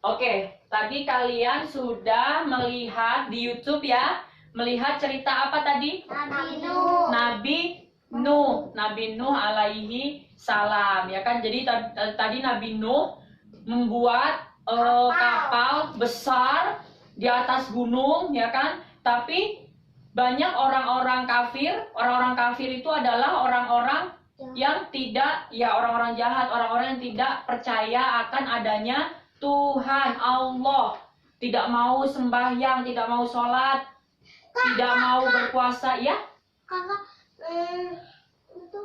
Oke, tadi kalian sudah melihat di YouTube ya, melihat cerita apa tadi? Nabi Nuh. Nabi Nuh alaihi salam, ya kan? Jadi tadi Nabi Nuh membuat kapal besar di atas gunung, ya kan? Tapi banyak orang-orang kafir itu adalah orang-orang yang tidak, ya orang-orang jahat, orang-orang yang tidak percaya akan adanya Tuhan Allah, tidak mau sembahyang, tidak mau sholat, tidak mau berpuasa, ya? Kakak, itu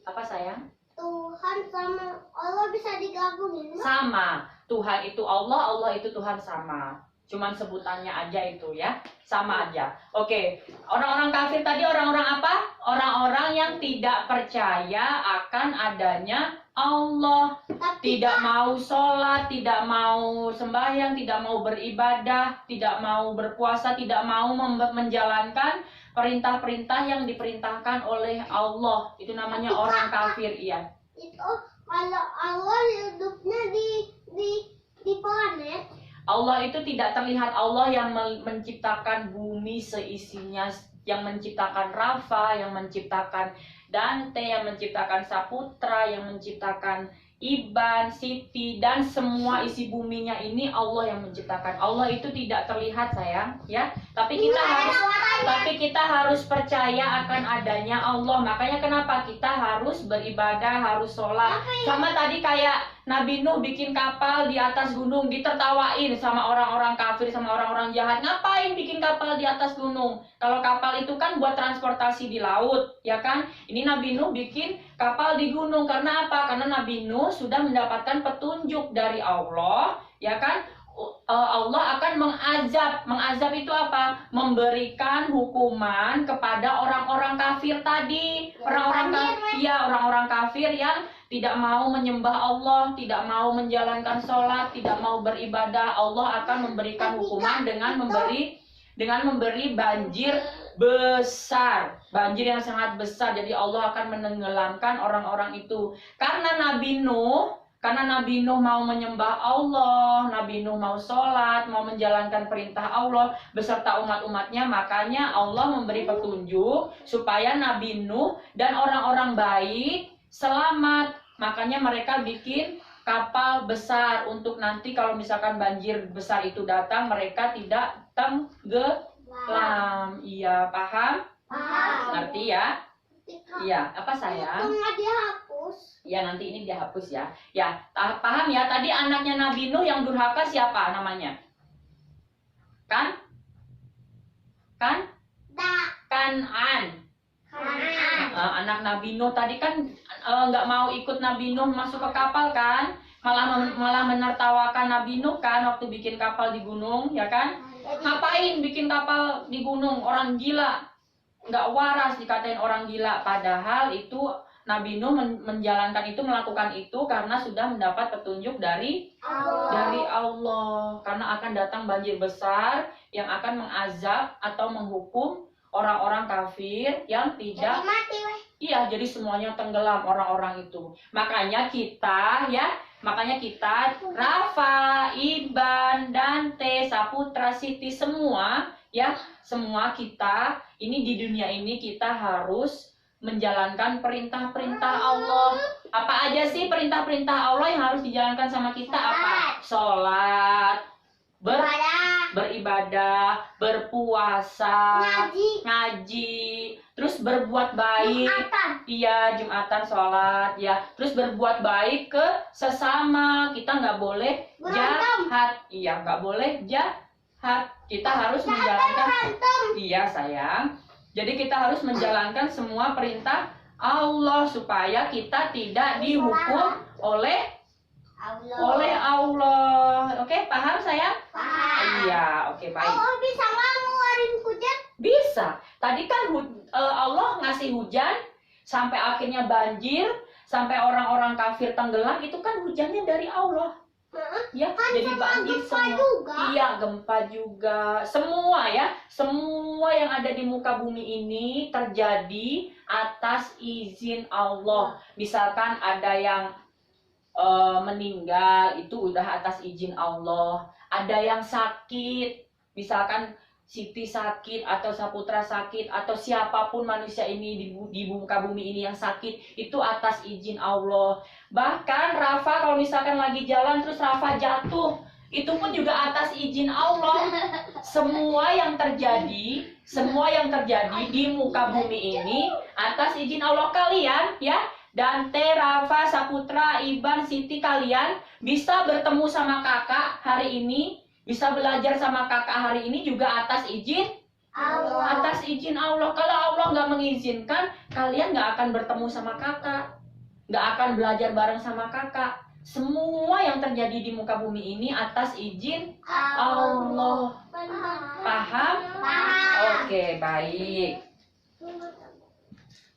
Apa sayang? Tuhan sama Allah bisa digabungin? Sama, Tuhan itu Allah, Allah itu Tuhan sama. Cuman sebutannya aja itu ya, sama aja. Oke, orang-orang kafir tadi orang-orang apa? Orang-orang yang tidak percaya akan adanya Allah. Tidak mau sholat, tidak mau sembahyang, tidak mau beribadah, tidak mau berpuasa, tidak mau menjalankan perintah-perintah yang diperintahkan oleh Allah. Itu namanya orang kafir, iya. Itu kalau Allah hidupnya di planet. Allah itu tidak terlihat. Allah yang menciptakan bumi seisinya, yang menciptakan Rafa, yang menciptakan Dante, yang menciptakan Saputra, yang menciptakan Iban, Siti, dan semua isi buminya ini Allah yang menciptakan. Allah itu tidak terlihat sayang, ya. Tapi kita harus percaya akan adanya Allah. Makanya kenapa kita harus beribadah, harus sholat. Sama tadi kayak Nabi Nuh bikin kapal di atas gunung, ditertawain sama orang-orang kafir, sama orang-orang jahat. Ngapain bikin kapal di atas gunung? Kalau kapal itu kan buat transportasi di laut, ya kan? Ini Nabi Nuh bikin kapal di gunung. Karena apa? Karena Nabi Nuh sudah mendapatkan petunjuk dari Allah, ya kan? Allah akan mengazab. Mengazab itu apa? Memberikan hukuman kepada orang-orang kafir tadi. Orang-orang kafir yang tidak mau menyembah Allah, tidak mau menjalankan sholat, tidak mau beribadah. Allah akan memberikan hukuman dengan memberi banjir besar, banjir yang sangat besar. Jadi Allah akan menenggelamkan orang-orang itu. Karena Nabi Nuh mau menyembah Allah, Nabi Nuh mau sholat, mau menjalankan perintah Allah beserta umat-umatnya, makanya Allah memberi petunjuk supaya Nabi Nuh dan orang-orang baik selamat. Makanya mereka bikin kapal besar untuk nanti kalau misalkan banjir besar itu datang, mereka tidak tenggelam. Iya, paham? Paham. Ngerti ya? Iya, apa sayang? Itu nggak dihapus. Ya, nanti ini dihapus ya. Ya, paham ya? Tadi anaknya Nabi Nuh yang durhaka siapa namanya? Kanan. Anak Nabi Nuh tadi kan nggak mau ikut Nabi Nuh masuk ke kapal kan? Malah menertawakan Nabi Nuh kan waktu bikin kapal di gunung, ya kan? Ngapain bikin kapal di gunung? Orang gila, nggak waras, dikatain orang gila. Padahal itu Nabi Nuh melakukan itu karena sudah mendapat petunjuk dari Allah. Karena akan datang banjir besar yang akan mengazab atau menghukum orang-orang kafir yang tidak. Iya, jadi semuanya tenggelam orang-orang itu. Makanya kita Rafa, Iban, Dante, Saputra, Siti, semua kita ini di dunia ini kita harus menjalankan perintah-perintah Allah. Apa aja sih perintah-perintah Allah yang harus dijalankan sama kita? Apa? Sholat, beribadah, berpuasa, ngaji, terus berbuat baik. Iya, Jumatan, sholat, ya. Terus berbuat baik ke sesama. Kita nggak boleh jahat. Iya, nggak boleh jahat. Kita harus menjalankan. Iya, sayang. Jadi kita harus menjalankan semua perintah Allah supaya kita tidak dihukum oleh Allah. Oke, paham sayang? Paham. Iya, oke, baik. Allah bisa nggak ngeluarin hujan? Bisa. Tadi kan Allah ngasih hujan sampai akhirnya banjir, sampai orang-orang kafir tenggelam, itu kan hujannya dari Allah. Ya, kan jadi banjir semua. juga. Iya, gempa juga. Semua yang ada di muka bumi ini terjadi atas izin Allah. Misalkan ada yang meninggal itu udah atas izin Allah. Ada yang sakit, misalkan Siti sakit atau Saputra sakit atau siapapun manusia ini di muka bumi ini yang sakit, itu atas izin Allah. Bahkan Rafa kalau misalkan lagi jalan terus Rafa jatuh, itu pun juga atas izin Allah. Semua yang terjadi di muka bumi ini atas izin Allah. Kalian ya, Dante, Rafa, Saputra, Iban, Siti, kalian bisa bertemu sama kakak hari ini, bisa belajar sama kakak hari ini juga atas izin Allah. atas izin Allah. Kalau Allah nggak mengizinkan, kalian nggak akan bertemu sama kakak, nggak akan belajar bareng sama kakak. Semua yang terjadi di muka bumi ini atas izin Allah. Paham? Paham? Paham. Oke, baik.